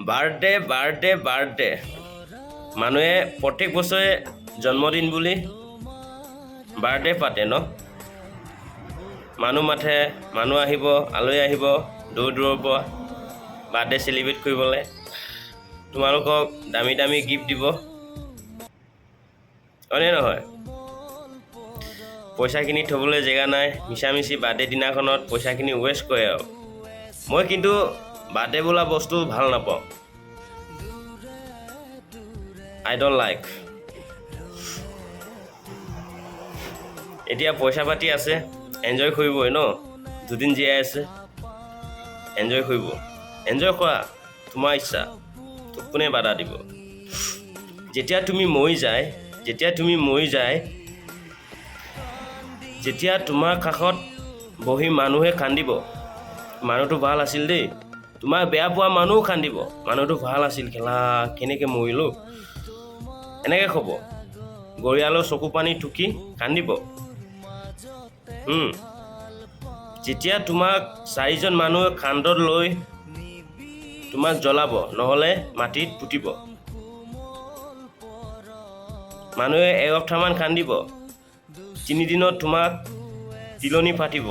birthday মানুহে প্ৰত্যেক বছৰে জন্মদিন বুলি বাৰ্থডে পাতে ন মানুহ মাতে মানুহ আহিব আলহী আহিব দূৰৰ পৰা বাৰ্থডে সেলিব্ৰেট কৰিবলৈ তোমালোকক দামী দামী গিফ্ট দিব হয়নে নহয় পইচাখিনি থবলৈ জেগা নাই মিছামিছি বাৰ্থডে দিনাখনত পইচাখিনি ৱেষ্ট কৰে আৰু মই কিন্তু বাৰ্থডে বোলা বস্তু ভাল নাপাওঁ I don't like এতিয়া পইচা পাতি আছে এনজয় কৰিবই ন দুদিন জীয়াই আছে এনজয় কৰিব এনজয় কৰা তোমাৰ ইচ্ছা তোক কোনে বাধা দিব যেতিয়া তুমি মৰি যায় যেতিয়া তোমাৰ কাষত বহি মানুহে কান্দিব মানুহটো ভাল আছিল দেই তোমাক বেয়া পোৱা মানুহ কান্দিব মানুহটো ভাল আছিল খেলা কেনেকৈ মৰিলো এনেকৈ ক'ব গৰিয়ালৰ চকু পানী টুকি কান্দিব যেতিয়া তোমাক চাৰিজন মানুহে কান্ধত লৈ তোমাক জ্বলাব নহ'লে মাটিত পুতিব মানুহে এসপ্তাহমান কান্দিব 3 দিনত তোমাক তিলনি পাতিব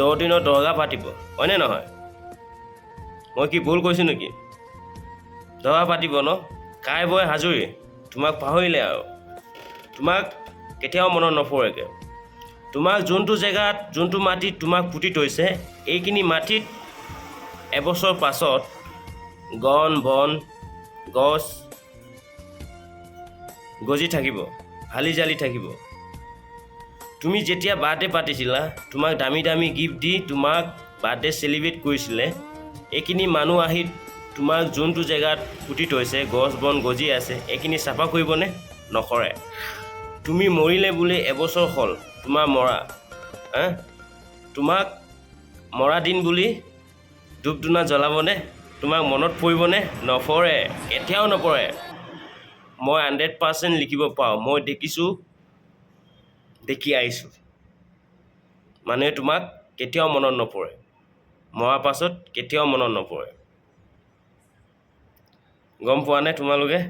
10 দিনত দৰগা পাতিব হয়নে নহয় মই কি ভুল কৈছোঁ নেকি দৰগা পাতিব ন কাই বই হাজৰি তোমাক পাহৰিলে আৰু তোমাক কেতিয়াও মনত নপৰেগৈ তোমাক যোনটো জেগাত যোনটো মাটিত তোমাক পুতি থৈছে এইখিনি মাটিত এবছৰ পাছত গণ বন গছ গজি থাকিব হালি জালি থাকিব তুমি যেতিয়া বাৰ্থডে পাতিছিলা তোমাক দামী দামী গিফ্ট দি তোমাক বাৰ্থডে সেলিব্ৰেট কৰিছিলে এইখিনি মানুহ আহি তোমাক যোনটো জেগাত পুতি থৈছে গছ বন গজি আছে এইখিনি চাফা কৰিবনে নকৰে তুমি মৰিলে বুলি এবছৰ হ'ল তোমাৰ মৰা তোমাক মৰা দিন বুলি ধূপ ধূনা জ্বলাবনে তোমাক মনত পৰিবনে নপৰে কেতিয়াও নপৰে মই 100% লিখিব পাওঁ মই দেখিছোঁ দেখি আহিছোঁ মানুহে তোমাক কেতিয়াও মনত নপৰে মৰাৰ পাছত কেতিয়াও মনত নপৰে গম পোৱা নে তোমালোকে